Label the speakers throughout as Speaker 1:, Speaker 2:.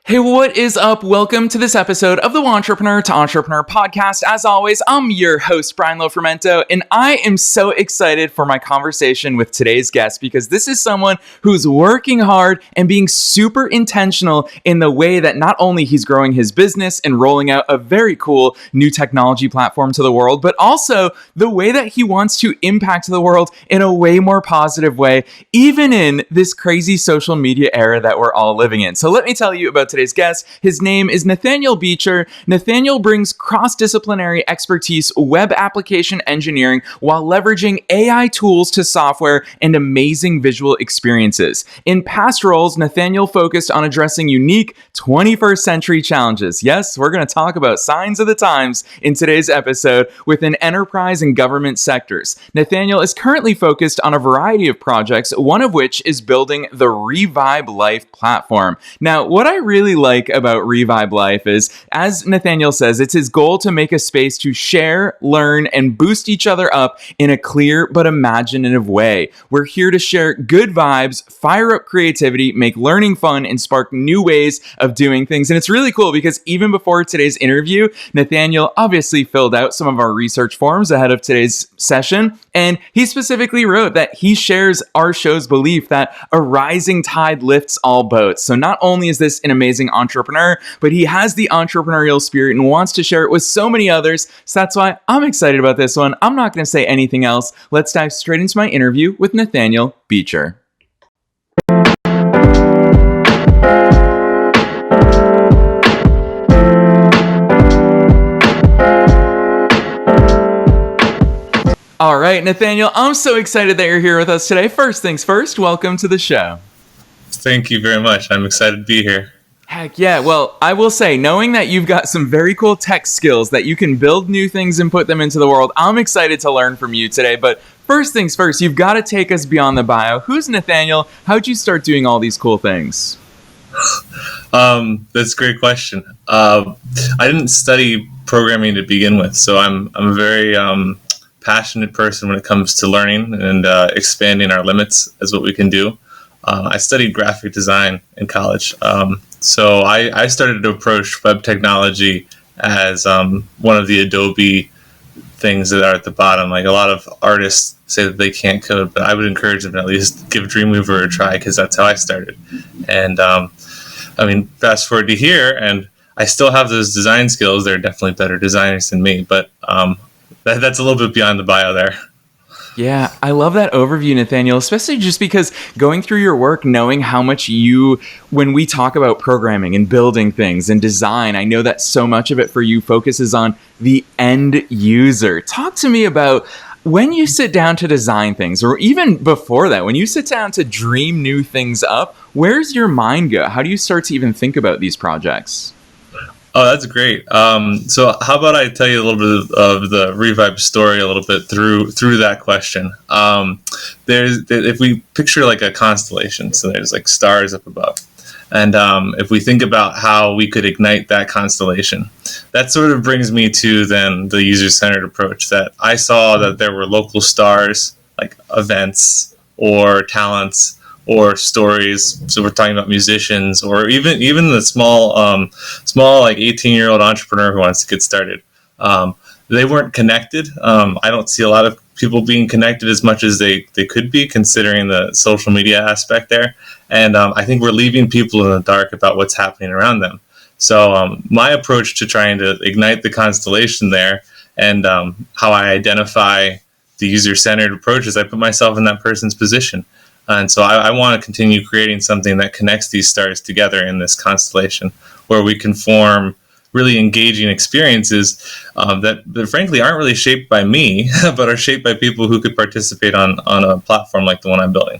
Speaker 1: Hey, what is up? Welcome to this episode of the Entrepreneur to Entrepreneur podcast. As always, I'm your host, Brian Lofermento, and I am so excited for my conversation with today's guest because this is someone who's working hard and being super intentional in the way that not only he's growing his business and rolling out a very cool new technology platform to the world, but also the way that he wants to impact the world in a way more positive way, even in this crazy social media era that we're all living in. So let me tell you about today's guest. His name is Nathaniel Buechler. Nathaniel brings cross-disciplinary expertise, web application engineering, while leveraging AI tools to software and amazing visual experiences. In past roles, Nathaniel focused on addressing unique 21st century challenges. Yes, we're going to talk about signs of the times in today's episode within enterprise and government sectors. Nathaniel is currently focused on a variety of projects, one of which is building the Revibe Life platform. Now, what I really like about Revibe Life is, as Nathaniel says, it's his goal to make a space to share, learn, and boost each other up in a clear but imaginative way. We're here to share good vibes, fire up creativity, make learning fun, and spark new ways of doing things. And it's really cool because even before today's interview, Nathaniel obviously filled out some of our research forms ahead of today's session. And he specifically wrote that he shares our show's belief that a rising tide lifts all boats. So not only is this an amazing entrepreneur, but he has the entrepreneurial spirit and wants to share it with so many others. So that's why I'm excited about this one. I'm not going to say anything else. Let's dive straight into my interview with Nathaniel Buechler. All right, Nathaniel, I'm so excited that you're here with us today. First things first, welcome to the show.
Speaker 2: Thank you very much. I'm excited to be here.
Speaker 1: Heck yeah. Well, I will say, knowing that you've got some very cool tech skills that you can build new things and put them into the world, I'm excited to learn from you today. But first things first, you've got to take us beyond the bio. Who's Nathaniel? How'd you start doing all these cool things?
Speaker 2: That's a great question. I didn't study programming to begin with, so I'm a very passionate person when it comes to learning and expanding our limits as what we can do. I studied graphic design in college. So I started to approach web technology as one of the Adobe things that are at the bottom. Like, a lot of artists say that they can't code, but I would encourage them to at least give Dreamweaver a try, because that's how I started. And fast forward to here, and I still have those design skills. They're definitely better designers than me, but that's a little bit beyond the bio there.
Speaker 1: Yeah, I love that overview, Nathaniel, especially just because going through your work, knowing how much when we talk about programming and building things and design, I know that so much of it for you focuses on the end user. Talk to me about when you sit down to design things, or even before that, when you sit down to dream new things up, where's your mind go? How do you start to even think about these projects?
Speaker 2: Oh, that's great. So how about I tell you a little bit of the Revibe story a little bit through that question. If we picture like a constellation, so there's like stars up above. And if we think about how we could ignite that constellation, that sort of brings me to then the user-centered approach, that I saw that there were local stars, like events or talents or stories. So we're talking about musicians, or even the small like 18-year-old entrepreneur who wants to get started. They weren't connected. I don't see a lot of people being connected as much as they could be, considering the social media aspect there. And I think we're leaving people in the dark about what's happening around them. So my approach to trying to ignite the constellation there, and how I identify the user-centered approach, is I put myself in that person's position. And so I want to continue creating something that connects these stars together in this constellation, where we can form really engaging experiences that frankly aren't really shaped by me, but are shaped by people who could participate on a platform like the one I'm building.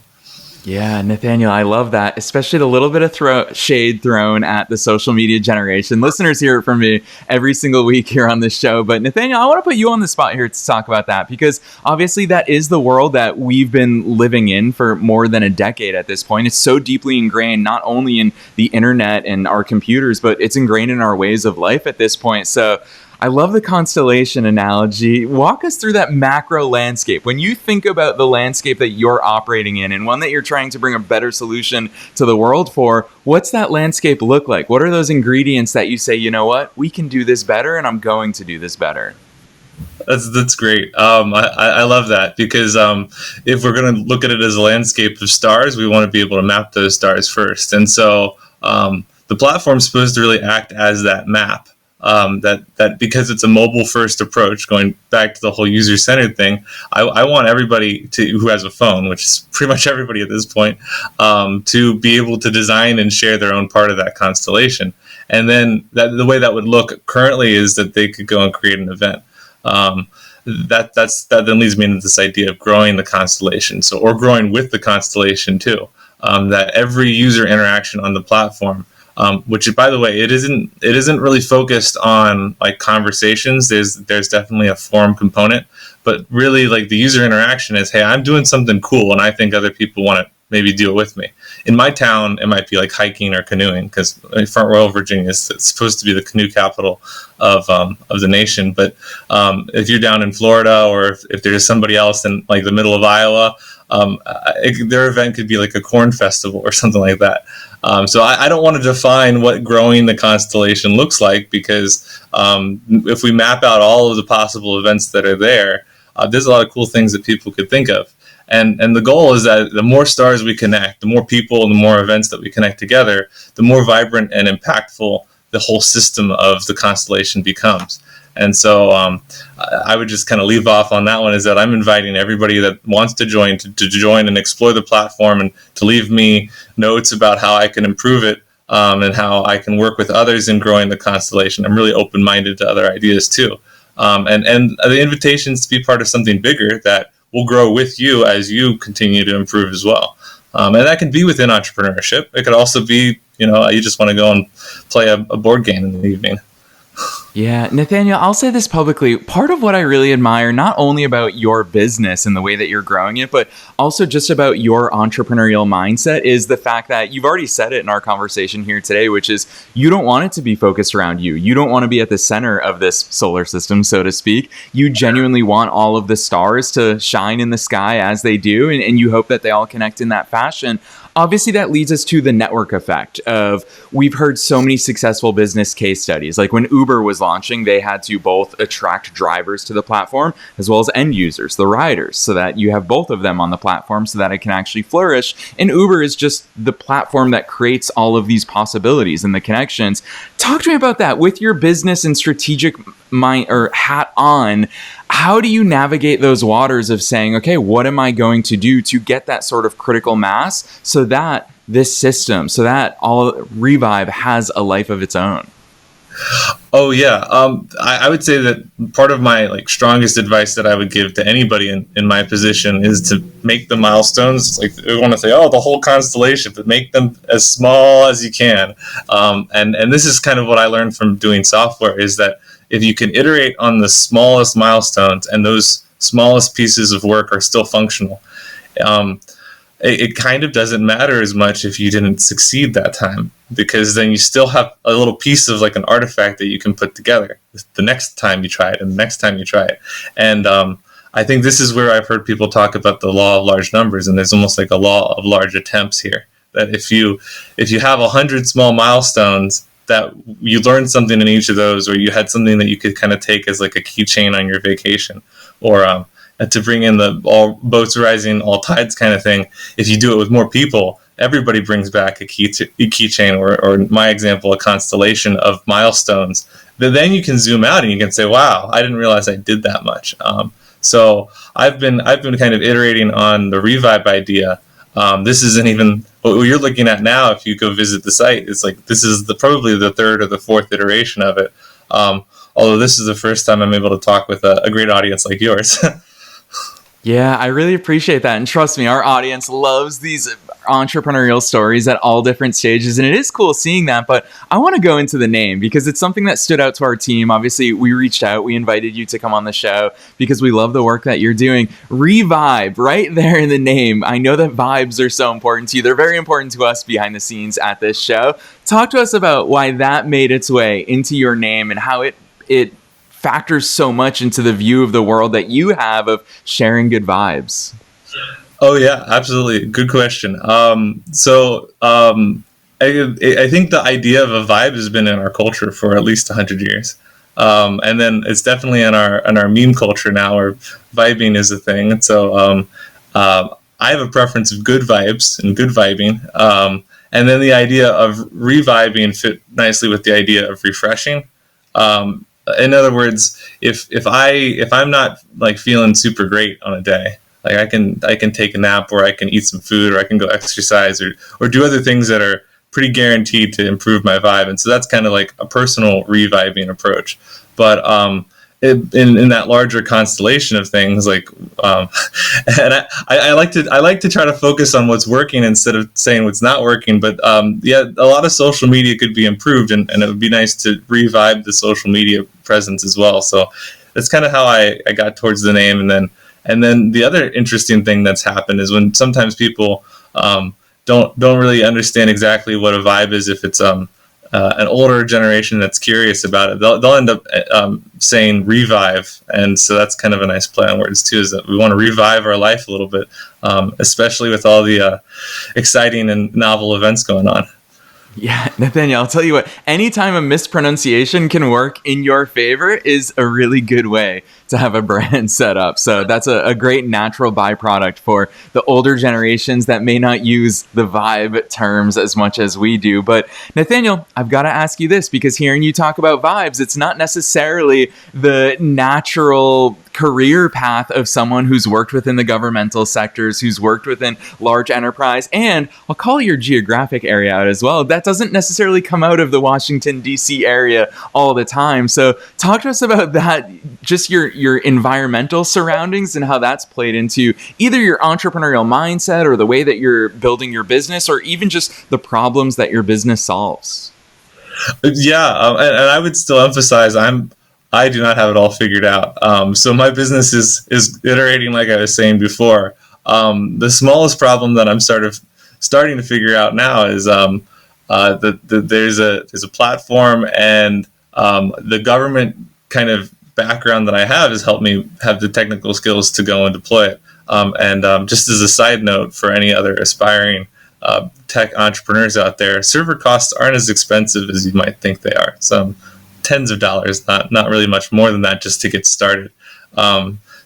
Speaker 1: Yeah, Nathaniel, I love that, especially the little bit of shade thrown at the social media generation. Listeners hear it from me every single week here on this show. But Nathaniel, I want to put you on the spot here to talk about that, because obviously that is the world that we've been living in for more than a decade at this point. It's so deeply ingrained, not only in the internet and our computers, but it's ingrained in our ways of life at this point. So I love the constellation analogy. Walk us through that macro landscape. When you think about the landscape that you're operating in and one that you're trying to bring a better solution to the world for, what's that landscape look like? What are those ingredients that you say, you know what, we can do this better and I'm going to do this better?
Speaker 2: That's great. I love that because if we're going to look at it as a landscape of stars, we want to be able to map those stars first. And so the platform is supposed to really act as that map. That because it's a mobile first approach, going back to the whole user centered thing, I want everybody who has a phone, which is pretty much everybody at this point, to be able to design and share their own part of that constellation. And then the way that would look currently is that they could go and create an event. That then leads me into this idea of growing the constellation, or growing with the constellation too. That every user interaction on the platform, which, by the way, it isn't really focused on like conversations. There's definitely a forum component, but really like the user interaction is, hey, I'm doing something cool, and I think other people want to maybe do it with me. In my town, it might be like hiking or canoeing, because Front Royal, Virginia is supposed to be the canoe capital of the nation. But if you're down in Florida, or if there's somebody else in like the middle of Iowa, their event could be like a corn festival or something like that. So I don't want to define what growing the constellation looks like, because if we map out all of the possible events that are there, there's a lot of cool things that people could think of. And the goal is that the more stars we connect, the more people and the more events that we connect together, the more vibrant and impactful the whole system of the constellation becomes. And so I would just kind of leave off on that one, is that I'm inviting everybody that wants to join to join and explore the platform, and to leave me notes about how I can improve it, and how I can work with others in growing the constellation. I'm really open-minded to other ideas too. And the invitation is to be part of something bigger that will grow with you as you continue to improve as well. And that can be within entrepreneurship. It could also be, you just want to go and play a board game in the evening.
Speaker 1: Yeah, Nathaniel, I'll say this publicly. Part of what I really admire, not only about your business and the way that you're growing it, but also just about your entrepreneurial mindset, is the fact that you've already said it in our conversation here today, which is you don't want it to be focused around you. You don't want to be at the center of this solar system, so to speak. You genuinely want all of the stars to shine in the sky as they do, and you hope that they all connect in that fashion. Obviously, that leads us to the network effect of, we've heard so many successful business case studies. Like when Uber was launching, they had to both attract drivers to the platform as well as end users, the riders, so that you have both of them on the platform so that it can actually flourish. And Uber is just the platform that creates all of these possibilities and the connections. Talk to me about that with your business and strategic mind or hat on. How do you navigate those waters of saying, okay, what am I going to do to get that sort of critical mass so that this system, so that all Revibe has a life of its own?
Speaker 2: Oh yeah, I would say that part of my strongest advice that I would give to anybody in my position is to make the milestones. Like, we want to say, the whole constellation, but make them as small as you can. And this is kind of what I learned from doing software, is that if you can iterate on the smallest milestones and those smallest pieces of work are still functional, it kind of doesn't matter as much if you didn't succeed that time, because then you still have a little piece of an artifact that you can put together the next time you try it and the next time you try it. And I think this is where I've heard people talk about the law of large numbers, and there's almost like a law of large attempts here, that if you have 100 small milestones, that you learned something in each of those, or you had something that you could kind of take as like a keychain on your vacation, or to bring in the all boats rising, all tides kind of thing. If you do it with more people, everybody brings back a keychain, or my example, a constellation of milestones. But then you can zoom out and you can say, wow, I didn't realize I did that much. So I've been kind of iterating on the Revibe idea. This isn't even what you're looking at now. If you go visit the site, it's like this is probably the third or the fourth iteration of it. Although this is the first time I'm able to talk with a great audience like yours.
Speaker 1: Yeah, I really appreciate that. And trust me, our audience loves these entrepreneurial stories at all different stages. And it is cool seeing that. But I want to go into the name because it's something that stood out to our team. Obviously, we reached out. We invited you to come on the show because we love the work that you're doing. Revibe, right there in the name. I know that vibes are so important to you. They're very important to us behind the scenes at this show. Talk to us about why that made its way into your name and how it factors so much into the view of the world that you have of sharing good vibes?
Speaker 2: Oh yeah, absolutely. Good question. I think the idea of a vibe has been in our culture for at least 100 years. And then it's definitely in our meme culture now, where vibing is a thing. And so I have a preference of good vibes and good vibing. And then the idea of revibing fit nicely with the idea of refreshing. In other words, if I'm not like feeling super great on a day, like I can take a nap, or I can eat some food, or I can go exercise, or do other things that are pretty guaranteed to improve my vibe. And so that's kind of like a personal reviving approach. But in that larger constellation of things, like and I like to try to focus on what's working instead of saying what's not working. But yeah, a lot of social media could be improved, and it would be nice to revive the social media presence as well. So that's kind of how I got towards the name. And then the other interesting thing that's happened is when sometimes people don't really understand exactly what a vibe is. If it's an older generation that's curious about it, they'll end up saying revive. And so that's kind of a nice play on words too, is that we want to revive our life a little bit, especially with all the exciting and novel events going on.
Speaker 1: Yeah, Nathaniel, I'll tell you what, anytime a mispronunciation can work in your favor is a really good way to have a brand set up. So that's a great natural byproduct for the older generations that may not use the vibe terms as much as we do. But Nathaniel, I've got to ask you this, because hearing you talk about vibes, it's not necessarily the natural career path of someone who's worked within the governmental sectors, who's worked within large enterprise, and I'll call your geographic area out as well. That doesn't necessarily come out of the Washington, D.C. area all the time. So talk to us about that, just your environmental surroundings and how that's played into either your entrepreneurial mindset or the way that you're building your business, or even just the problems that your business solves.
Speaker 2: Yeah, and I would still emphasize I do not have it all figured out. So my business is iterating, like I was saying before. The smallest problem that I'm starting to figure out now is that there's a platform, and the government kind of background that I have has helped me have the technical skills to go and deploy it. And just as a side note for any other aspiring tech entrepreneurs out there, server costs aren't as expensive as you might think they are. Some tens of dollars, not really much more than that, just to get started.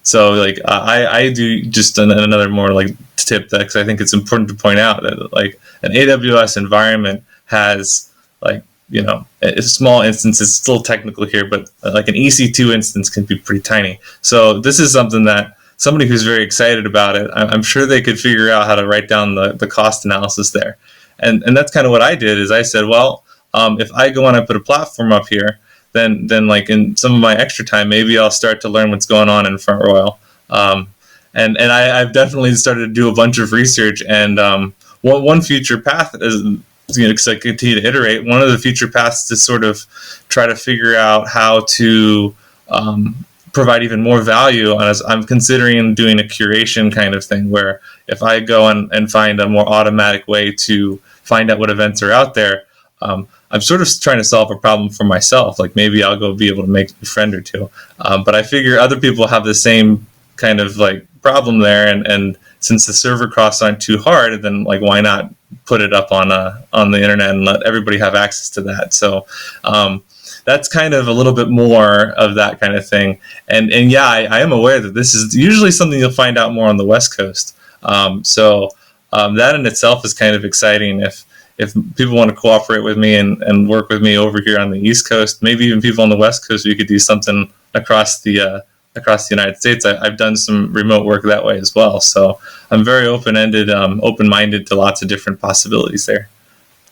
Speaker 2: So like I do just another more like tip that, because I think it's important to point out that like an AWS environment has like, you know, a small instance. It's still technical here, but like an EC2 instance can be pretty tiny. So this is something that somebody who's very excited about it, I'm sure they could figure out how to write down the cost analysis there. And that's kind of what I did, is I said, well, if I go and I put a platform up here, then like in some of my extra time, maybe I'll start to learn what's going on in Front Royal. And I've definitely started to do a bunch of research. And one future path is, you know, because I continue to iterate, one of the future paths to sort of try to figure out how to provide even more value. As I'm considering doing a curation kind of thing, where if I go and find a more automatic way to find out what events are out there, I'm sort of trying to solve a problem for myself. Like maybe I'll go be able to make a friend or two. But I figure other people have the same kind of like problem there. And since the server costs aren't too hard, then like, why not put it up on the internet and let everybody have access to that? So, that's kind of a little bit more of that kind of thing. And yeah, I am aware that this is usually something you'll find out more on the West Coast. So that in itself is kind of exciting. If people want to cooperate with me and work with me over here on the East Coast, maybe even people on the West Coast, we could do something across the United States. I've done some remote work that way as well. So I'm very open-minded to lots of different possibilities there.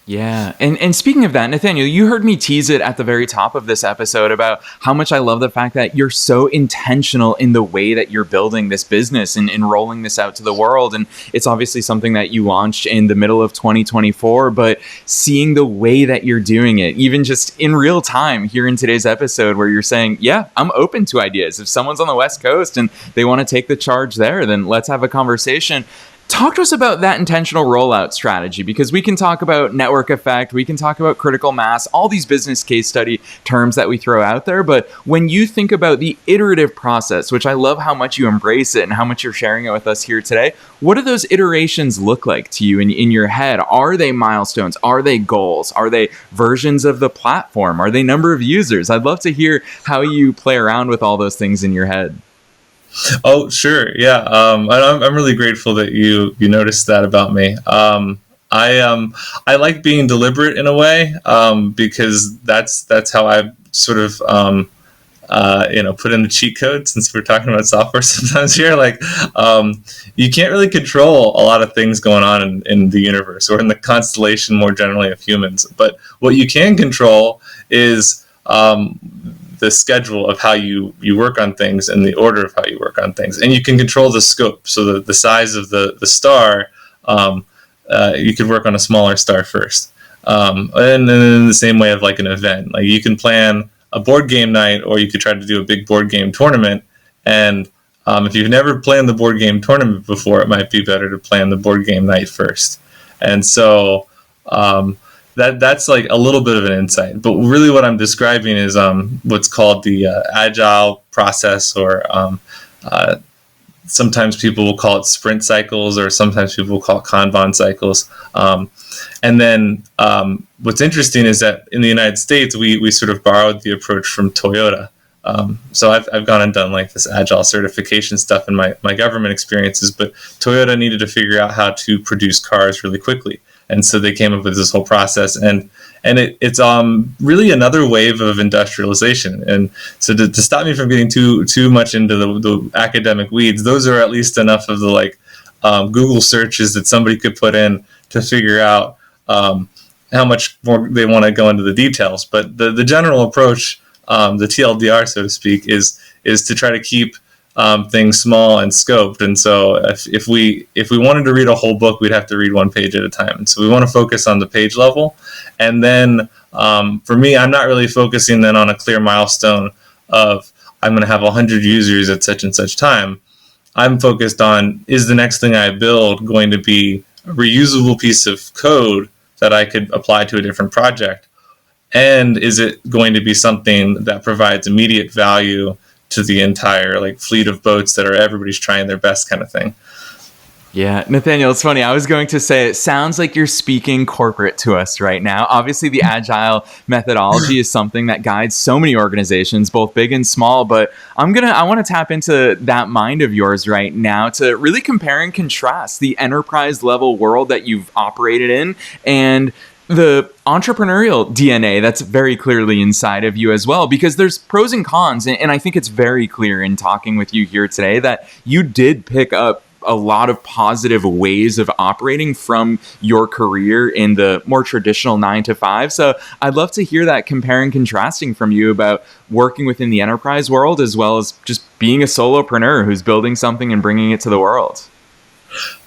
Speaker 1: Yeah. And speaking of that, Nathaniel, you heard me tease it at the very top of this episode about how much I love the fact that you're so intentional in the way that you're building this business and rolling this out to the world. And it's obviously something that you launched in the middle of 2024, but seeing the way that you're doing it, even just in real time here in today's episode, where you're saying, yeah, I'm open to ideas. If someone's on the West Coast and they want to take the charge there, then let's have a conversation. Talk to us about that intentional rollout strategy, because we can talk about network effect, we can talk about critical mass, all these business case study terms that we throw out there. But when you think about the iterative process, which I love how much you embrace it and how much you're sharing it with us here today, what do those iterations look like to you in your head? Are they milestones? Are they goals? Are they versions of the platform? Are they number of users? I'd love to hear how you play around with all those things in your head.
Speaker 2: Oh, sure. Yeah. I'm really grateful that you noticed that about me. I like being deliberate in a way, because that's how I sort of, put in the cheat code, since we're talking about software sometimes here. Like, you can't really control a lot of things going on in the universe or in the constellation more generally of humans. But what you can control is, the schedule of how you work on things and the order of how you work on things. And you can control the scope. So the size of the star, you could work on a smaller star first. And then in the same way of like an event, like you can plan a board game night, or you could try to do a big board game tournament. And if you've never planned the board game tournament before, it might be better to plan the board game night first. And so, that's like a little bit of an insight, but really what I'm describing is what's called the agile process, or sometimes people will call it sprint cycles, or sometimes people will call it Kanban cycles. And then what's interesting is that in the United States, we sort of borrowed the approach from Toyota. So I've gone and done like this agile certification stuff in my government experiences, but Toyota needed to figure out how to produce cars really quickly. And so they came up with this whole process, and it's really another wave of industrialization. And so to stop me from getting too much into the academic weeds, those are at least enough of the Google searches that somebody could put in to figure out how much more they want to go into the details. But the general approach, the TLDR, so to speak, is to try to keep things small and scoped. And so if we wanted to read a whole book, we'd have to read one page at a time. And so we want to focus on the page level. And then for me, I'm not really focusing then on a clear milestone of I'm going to have 100 users at such and such time. I'm focused on, is the next thing I build going to be a reusable piece of code that I could apply to a different project? And is it going to be something that provides immediate value to the entire fleet of boats that are everybody's trying their best kind of thing?
Speaker 1: Yeah, Nathaniel, it's funny. I was going to say, it sounds like you're speaking corporate to us right now. Obviously, the agile methodology is something that guides so many organizations, both big and small. But I want to tap into that mind of yours right now to really compare and contrast the enterprise level world that you've operated in and the entrepreneurial DNA that's very clearly inside of you as well, because there's pros and cons. And I think it's very clear in talking with you here today that you did pick up a lot of positive ways of operating from your career in the more traditional 9 to 5. So I'd love to hear that compare and contrasting from you about working within the enterprise world, as well as just being a solopreneur who's building something and bringing it to the world.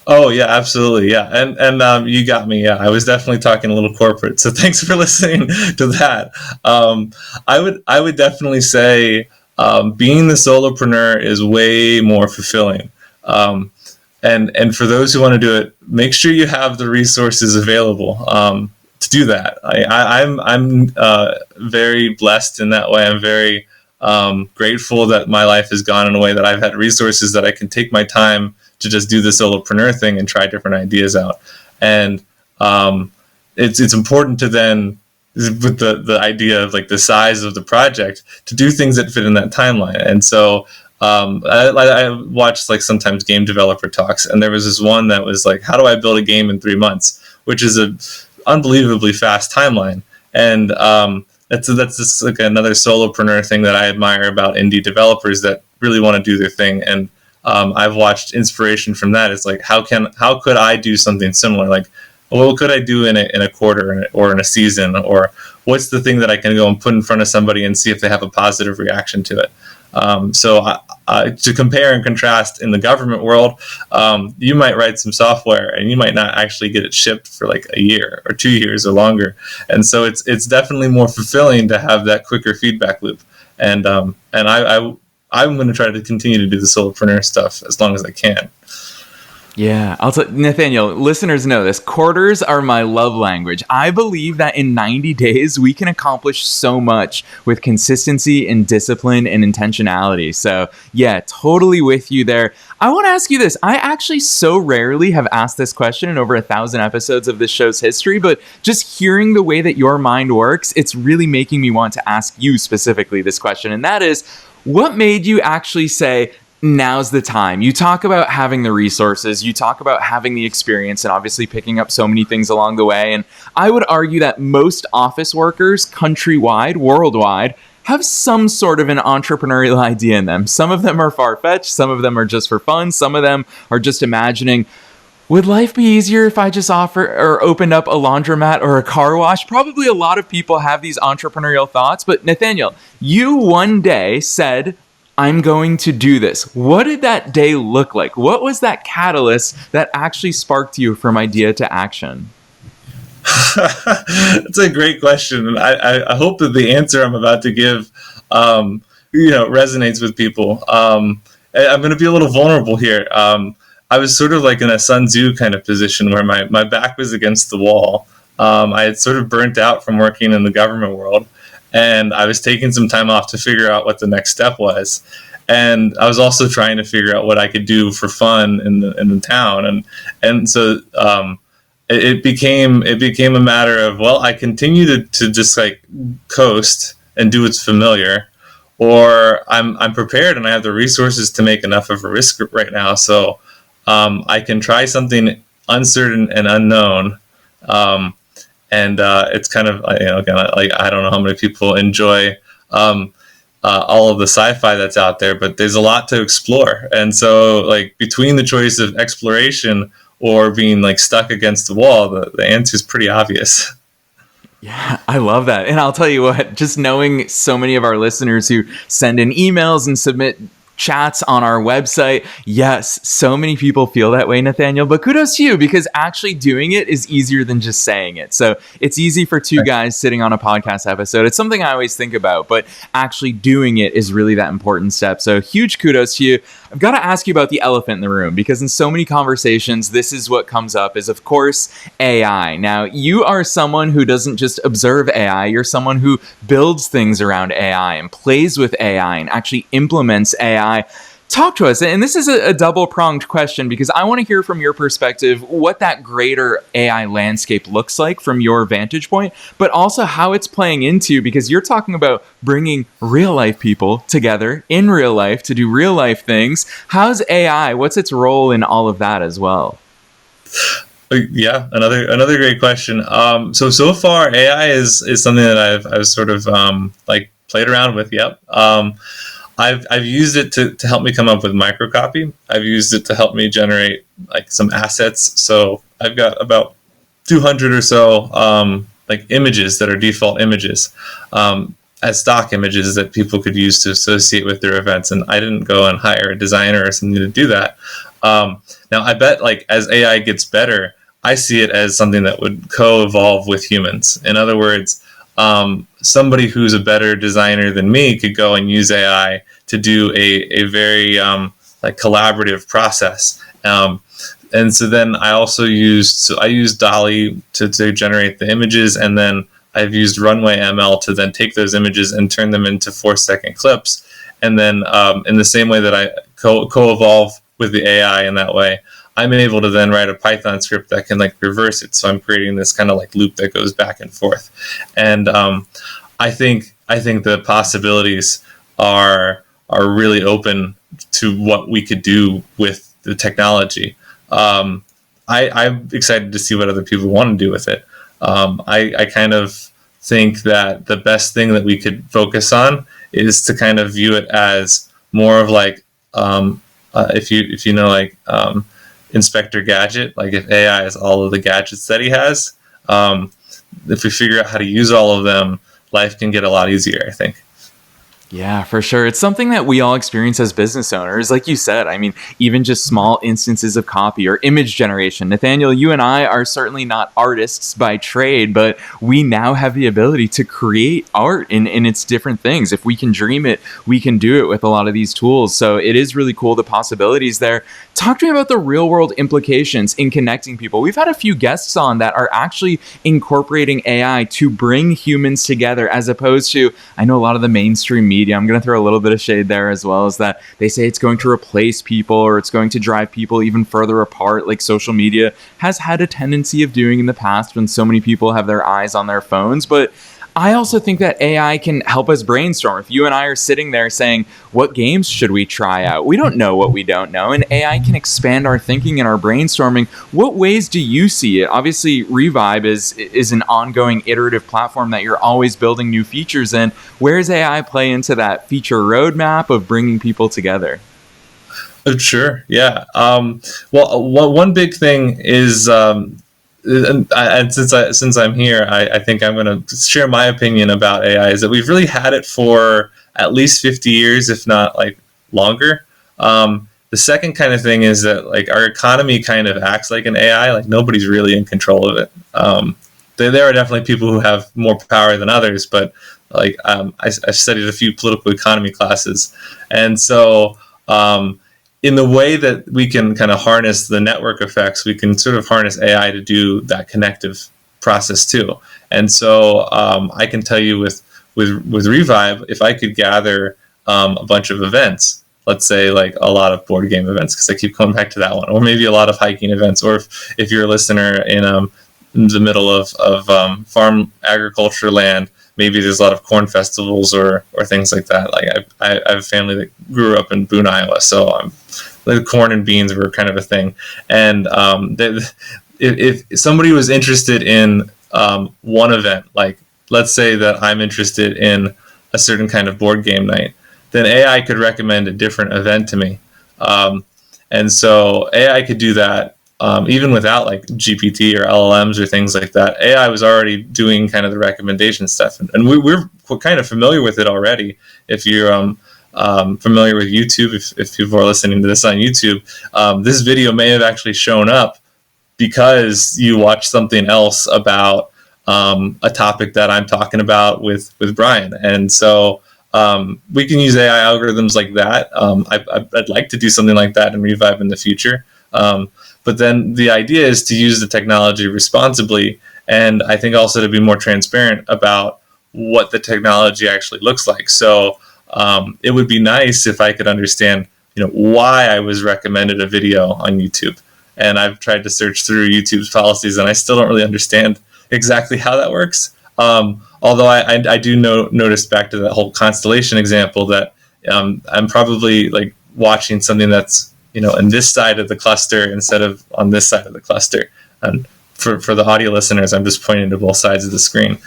Speaker 2: Oh yeah, absolutely. Yeah. And you got me. Yeah. I was definitely talking a little corporate. So thanks for listening to that. I would definitely say, being the solopreneur is way more fulfilling. And for those who want to do it, make sure you have the resources available, to do that. I'm very blessed in that way. I'm very, grateful that my life has gone in a way that I've had resources that I can take my time to just do the solopreneur thing and try different ideas out. And it's important to then, with the idea of the size of the project, to do things that fit in that timeline. And so I watched sometimes game developer talks, and there was this one that was how do I build a game in 3 months, which is a unbelievably fast timeline. And that's just another solopreneur thing that I admire about indie developers that really want to do their thing. And I've watched inspiration from that. It's how could I do something similar? What could I do in a quarter or in a season, or what's the thing that I can go and put in front of somebody and see if they have a positive reaction to it? So to compare and contrast, in the government world, you might write some software and you might not actually get it shipped for a year or 2 years or longer. And so it's definitely more fulfilling to have that quicker feedback loop. And I'm going to try to continue to do the solopreneur stuff as long as I can.
Speaker 1: Yeah, Nathaniel, listeners know this. Quarters are my love language. I believe that in 90 days, we can accomplish so much with consistency and discipline and intentionality. So, yeah, totally with you there. I want to ask you this. I actually so rarely have asked this question in over 1,000 episodes of this show's history, but just hearing the way that your mind works, it's really making me want to ask you specifically this question. And that is, what made you actually say, now's the time? You talk about having the resources, you talk about having the experience, and obviously picking up so many things along the way. And I would argue that most office workers countrywide, worldwide, have some sort of an entrepreneurial idea in them. Some of them are far-fetched, some of them are just for fun, some of them are just imagining, would life be easier if I just opened up a laundromat or a car wash? Probably a lot of people have these entrepreneurial thoughts, but Nathaniel, you one day said, I'm going to do this. What did that day look like? What was that catalyst that actually sparked you from idea to action?
Speaker 2: That's a great question. And I hope that the answer I'm about to give, resonates with people. I'm going to be a little vulnerable here. I was sort of like in a Sun Tzu kind of position where my back was against the wall. I had sort of burnt out from working in the government world. And I was taking some time off to figure out what the next step was. And I was also trying to figure out what I could do for fun in the town. And so it became a matter of, well, I continue to just like coast and do what's familiar, or I'm prepared and I have the resources to make enough of a risk right now. So I can try something uncertain and unknown. And it's kind of, again, like, I don't know how many people enjoy all of the sci-fi that's out there, but there's a lot to explore. And so, like, between the choice of exploration or being like stuck against the wall, the answer is pretty obvious.
Speaker 1: Yeah, I love that. And I'll tell you what, just knowing so many of our listeners who send in emails and submit chats on our website. Yes, so many people feel that way, Nathaniel, but kudos to you, because actually doing it is easier than just saying it. So it's easy for two guys sitting on a podcast episode. It's something I always think about, but actually doing it is really that important step. So huge kudos to you. I've got to ask you about the elephant in the room, because in so many conversations, this is what comes up is, of course, AI. Now, you are someone who doesn't just observe AI. You're someone who builds things around AI and plays with AI and actually implements AI. Talk to us. And this is a double-pronged question, because I want to hear from your perspective what that greater AI landscape looks like from your vantage point, but also how it's playing into, because you're talking about bringing real-life people together in real life to do real-life things. How's AI? What's its role in all of that as well?
Speaker 2: Yeah, another great question. So far, AI is something that I've sort of played around with. Yep. I've used it to help me come up with microcopy. I've used it to help me generate like some assets. So I've got about 200 or so like images that are default images as stock images that people could use to associate with their events. And I didn't go and hire a designer or something to do that. Now I bet like as AI gets better, I see it as something that would co-evolve with humans. In other words, somebody who's a better designer than me could go and use AI to do a very like collaborative process. And so then I also used DALL-E to generate the images, and then I've used Runway ML to then take those images and turn them into 4-second clips. And then in the same way that I co-evolve with the AI in that way, I'm able to then write a Python script that can like reverse it. So I'm creating this kind of like loop that goes back and forth. And I think the possibilities are really open to what we could do with the technology. I'm excited to see what other people want to do with it. I kind of think that the best thing that we could focus on is to kind of view it as more of like if you know like Inspector Gadget. Like if AI has all of the gadgets that he has, if we figure out how to use all of them, life can get a lot easier, I think.
Speaker 1: Yeah, for sure. It's something that we all experience as business owners. Like you said, I mean, even just small instances of copy or image generation. Nathaniel, you and I are certainly not artists by trade, but we now have the ability to create art in its different things. If we can dream it, we can do it with a lot of these tools. So it is really cool, the possibilities there. Talk to me about the real world implications in connecting people. We've had a few guests on that are actually incorporating AI to bring humans together, as opposed to, I know a lot of the mainstream media, I'm going to throw a little bit of shade there as well, as that they say it's going to replace people or it's going to drive people even further apart, like social media has had a tendency of doing in the past when so many people have their eyes on their phones. But I also think that AI can help us brainstorm. If you and I are sitting there saying, what games should we try out? We don't know what we don't know, and AI can expand our thinking and our brainstorming. What ways do you see it? Obviously, Revibe is an ongoing iterative platform that you're always building new features in. Where does AI play into that feature roadmap of bringing people together?
Speaker 2: Sure. Yeah. One big thing is, and since I'm here, I think I'm going to share my opinion about AI. Is that we've really had it for at least 50 years, if not like longer. The second kind of thing is that like our economy kind of acts like an AI. Like nobody's really in control of it. There are definitely people who have more power than others, but like I studied a few political economy classes, and so. In the way that we can kind of harness the network effects, we can sort of harness AI to do that connective process too. And so I can tell you with Revibe, if I could gather a bunch of events, let's say like a lot of board game events, because I keep coming back to that one, or maybe a lot of hiking events, or if you're a listener in the middle of farm agriculture land, maybe there's a lot of corn festivals or things like that. Like I have a family that grew up in Boone, Iowa, so the corn and beans were kind of a thing. And if somebody was interested in one event, like let's say that I'm interested in a certain kind of board game night, then AI could recommend a different event to me. And so AI could do that even without like GPT or LLMs or things like that. AI was already doing kind of the recommendation stuff, and we're kind of familiar with it already. If you're familiar with YouTube, if people are listening to this on YouTube, this video may have actually shown up because you watched something else about a topic that I'm talking about with Brian. And so we can use AI algorithms like that. I'd like to do something like that in Revive in the future. But then the idea is to use the technology responsibly, and I think also to be more transparent about what the technology actually looks like. So it would be nice if I could understand, why I was recommended a video on YouTube. And I've tried to search through YouTube's policies, and I still don't really understand exactly how that works. Although I do notice, back to that whole constellation example, that I'm probably like watching something that's in this side of the cluster instead of on this side of the cluster. And for the audio listeners, I'm just pointing to both sides of the screen.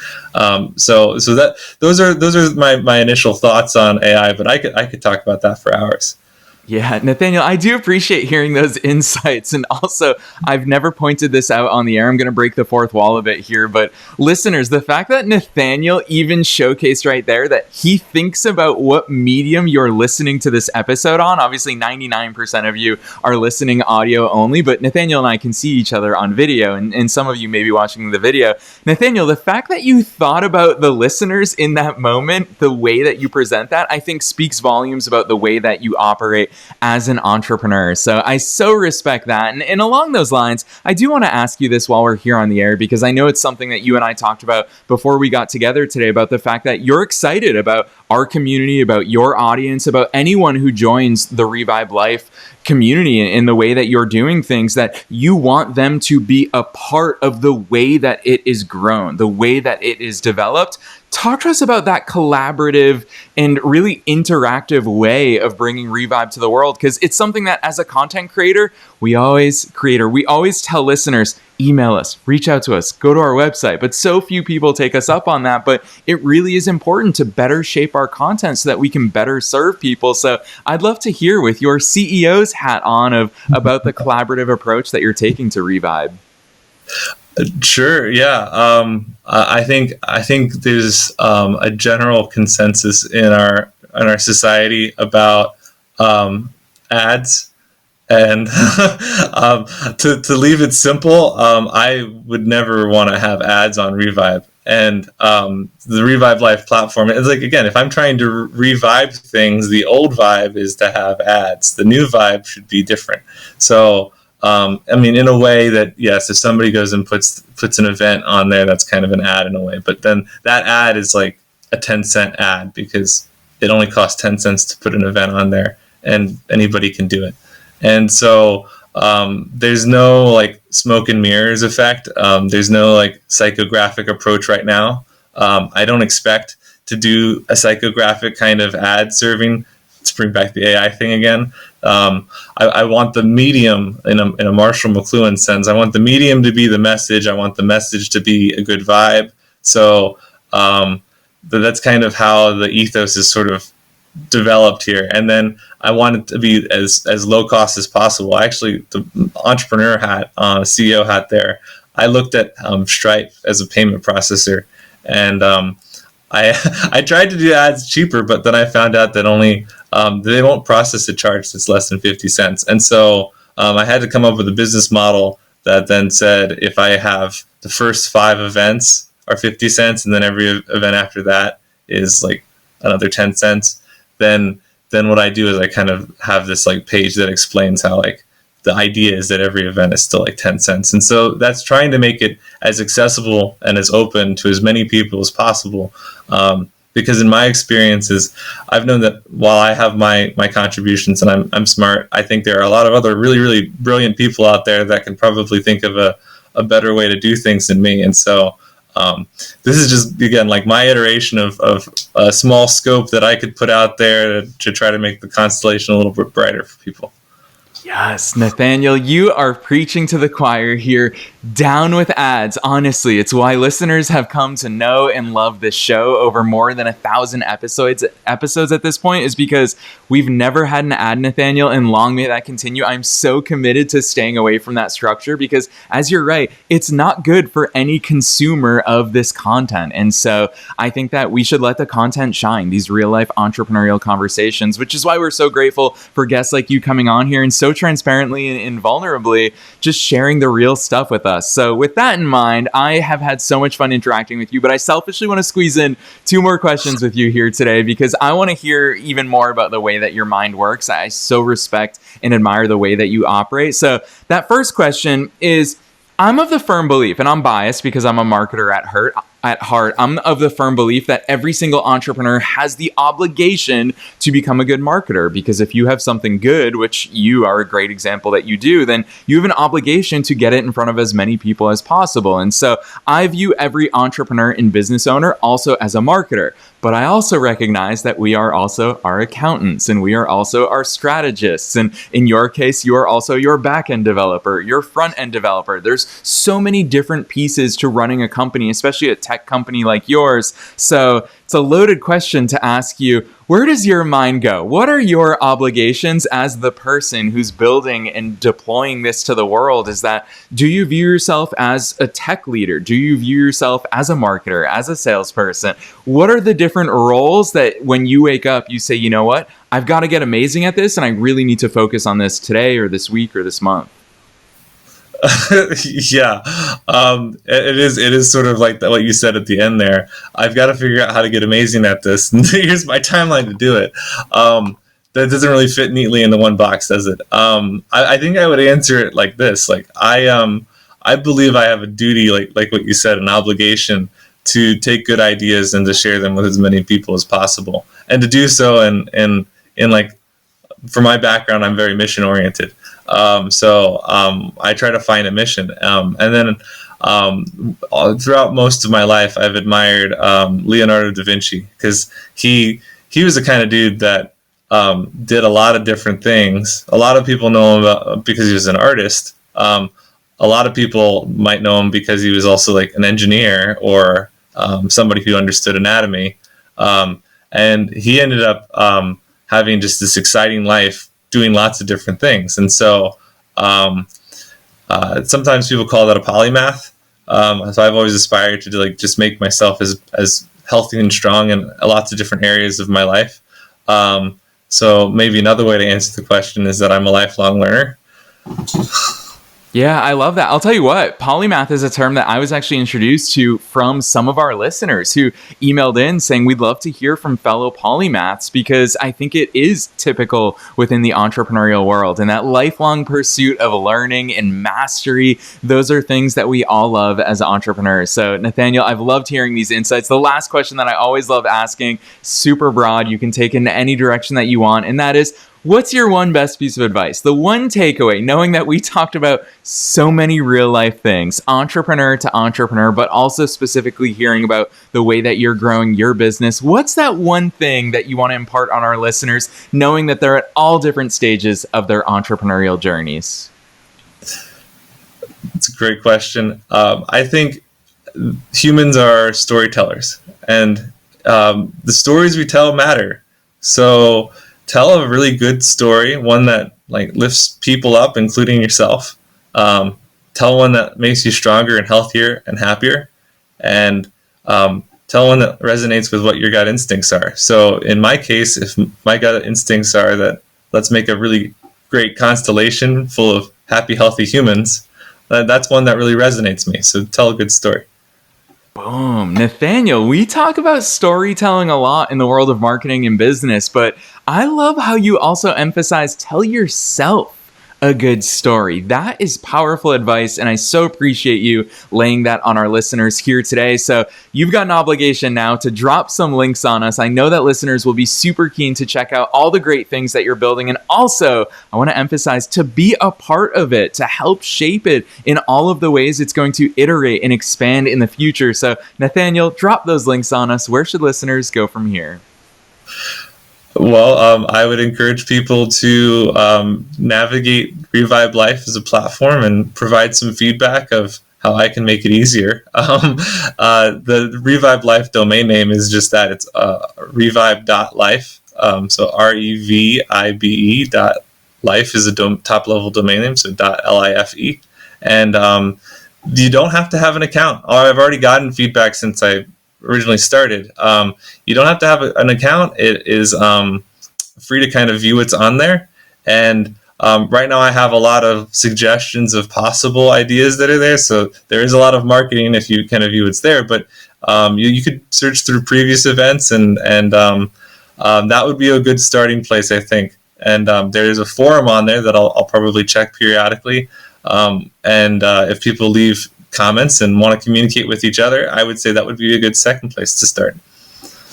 Speaker 2: So that those are my initial thoughts on AI, but I could talk about that for hours.
Speaker 1: Yeah, Nathaniel, I do appreciate hearing those insights. And also, I've never pointed this out on the air. I'm going to break the fourth wall a bit here. But listeners, the fact that Nathaniel even showcased right there that he thinks about what medium you're listening to this episode on. Obviously, 99% of you are listening audio only, but Nathaniel and I can see each other on video. And some of you may be watching the video. Nathaniel, the fact that you thought about the listeners in that moment, the way that you present that, I think speaks volumes about the way that you operate as an entrepreneur. So I so respect that. And along those lines, I do want to ask you this while we're here on the air, because I know it's something that you and I talked about before we got together today, about the fact that you're excited about our community, about your audience, about anyone who joins the Revibe Life community in the way that you're doing things, that you want them to be a part of the way that it is grown, the way that it is developed. Talk to us about that collaborative and really interactive way of bringing Revibe to the world, because it's something that as a content creator, we always tell listeners, email us, reach out to us, go to our website. But so few people take us up on that. But it really is important to better shape our content so that we can better serve people. So I'd love to hear, with your CEO's hat on, about the collaborative approach that you're taking to Revibe.
Speaker 2: Sure. Yeah. I think there's a general consensus in our our society about ads. And to leave it simple, I would never want to have ads on Revibe. And the Revibe Life platform, it's like, again, if I'm trying to revive things, the old vibe is to have ads. The new vibe should be different. So, I mean, in a way that, yes, if somebody goes and puts an event on there, that's kind of an ad in a way. But then that ad is like a 10-cent ad because it only costs 10 cents to put an event on there, and anybody can do it. And so there's no like smoke and mirrors effect. There's no like psychographic approach right now. I don't expect to do a psychographic kind of ad serving. To bring back the AI thing again. I want the medium in a Marshall McLuhan sense. I want the medium to be the message. I want the message to be a good vibe. So that's kind of how the ethos is sort of developed here. And then I want it to be as low cost as possible. Actually, the entrepreneur hat, CEO hat there, I looked at Stripe as a payment processor, and I tried to do ads cheaper, but then I found out that only they won't process a charge that's less than 50 cents. And so I had to come up with a business model that then said if I have the first 5 events are 50 cents and then every event after that is like another 10 cents, then what I do is I kind of have this like page that explains how like the idea is that every event is still like 10 cents. And so that's trying to make it as accessible and as open to as many people as possible. Because in my experiences, I've known that while I have my contributions and I'm smart, I think there are a lot of other really, really brilliant people out there that can probably think of a better way to do things than me. And so this is just, again, like my iteration of a small scope that I could put out there to try to make the constellation a little bit brighter for people.
Speaker 1: Yes, Nathaniel, you are preaching to the choir here. Down with ads. Honestly, it's why listeners have come to know and love this show over more than 1,000 episodes at this point, is because we've never had an ad, Nathaniel, and long may that continue. I'm so committed to staying away from that structure because, as you're right, it's not good for any consumer of this content. And so I think that we should let the content shine, these real life entrepreneurial conversations, which is why we're so grateful for guests like you coming on here and so transparently and vulnerably just sharing the real stuff with us. So with that in mind, I have had so much fun interacting with you, but I selfishly want to squeeze in 2 more questions with you here today because I want to hear even more about the way that your mind works. I so respect and admire the way that you operate. So that first question is, I'm of the firm belief, and I'm biased because I'm a marketer at heart, I'm of the firm belief that every single entrepreneur has the obligation to become a good marketer, because if you have something good, which you are a great example that you do, then you have an obligation to get it in front of as many people as possible. And so I view every entrepreneur and business owner also as a marketer. But I also recognize that we are also our accountants and we are also our strategists. And in your case, you are also your back-end developer, your front-end developer. There's so many different pieces to running a company, especially a tech company like yours. So it's a loaded question to ask you, where does your mind go? What are your obligations as the person who's building and deploying this to the world? Is that, do you view yourself as a tech leader? Do you view yourself as a marketer, as a salesperson? What are the different roles that when you wake up, you say, you know what, I've got to get amazing at this and I really need to focus on this today or this week or this month?
Speaker 2: Yeah, it is sort of like what you said at the end there. I've got to figure out how to get amazing at this. And here's my timeline to do it. That doesn't really fit neatly into one box, does it? I think I would answer it like this. Like I believe I have a duty, like what you said, an obligation to take good ideas and to share them with as many people as possible, and to do so in like, for my background, I'm very mission oriented. So I try to find a mission. And then throughout most of my life, I've admired Leonardo da Vinci, because he was the kind of dude that did a lot of different things. A lot of people know him because he was an artist. A lot of people might know him because he was also like an engineer or somebody who understood anatomy. And he ended up having just this exciting life, doing lots of different things. And so sometimes people call that a polymath. So I've always aspired to just make myself as healthy and strong in lots of different areas of my life. So maybe another way to answer the question is that I'm a lifelong learner.
Speaker 1: Yeah, I love that. I'll tell you what, polymath is a term that I was actually introduced to from some of our listeners who emailed in saying we'd love to hear from fellow polymaths, because I think it is typical within the entrepreneurial world, and that lifelong pursuit of learning and mastery. Those are things that we all love as entrepreneurs. So Nathaniel, I've loved hearing these insights. The last question that I always love asking, super broad, you can take in any direction that you want, and that is, what's your one best piece of advice? The one takeaway, knowing that we talked about so many real life things, entrepreneur to entrepreneur, but also specifically hearing about the way that you're growing your business. What's that one thing that you want to impart on our listeners, knowing that they're at all different stages of their entrepreneurial journeys?
Speaker 2: It's a great question. I think humans are storytellers, and the stories we tell matter. So tell a really good story, one that like lifts people up, including yourself. Tell one that makes you stronger and healthier and happier, and tell one that resonates with what your gut instincts are. So in my case, if my gut instincts are that let's make a really great constellation full of happy, healthy humans, that's one that really resonates me. So tell a good story.
Speaker 1: Boom. Nathaniel, we talk about storytelling a lot in the world of marketing and business, but I love how you also emphasize tell yourself a good story. That is powerful advice, and I so appreciate you laying that on our listeners here today. So you've got an obligation now to drop some links on us. I know that listeners will be super keen to check out all the great things that you're building, and also I want to emphasize to be a part of it, to help shape it in all of the ways it's going to iterate and expand in the future. So Nathaniel, drop those links on us. Where should listeners go from here?
Speaker 2: Well, I would encourage people to navigate Revibe Life as a platform and provide some feedback of how I can make it easier. The Revibe Life domain name is just that. It's revibe.life. So REVIBE.life is a top-level domain name, so .life. And you don't have to have an account. I've already gotten feedback since I originally started. You don't have to have an account. It is free to kind of view what's on there. And right now I have a lot of suggestions of possible ideas that are there. So there is a lot of marketing if you kind of view what's there. But you could search through previous events, and that would be a good starting place, I think. And there is a forum on there that I'll probably check periodically. If people leave comments and want to communicate with each other, I would say that would be a good second place to start.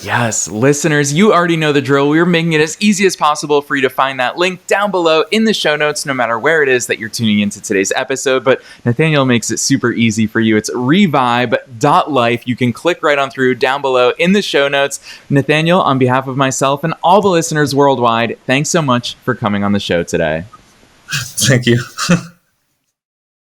Speaker 1: Yes, listeners, you already know the drill. We're making it as easy as possible for you to find that link down below in the show notes, no matter where it is that you're tuning into today's episode. But Nathaniel makes it super easy for you. It's revibe.life. You can click right on through down below in the show notes. Nathaniel, on behalf of myself and all the listeners worldwide, thanks so much for coming on the show today.
Speaker 2: Thank you.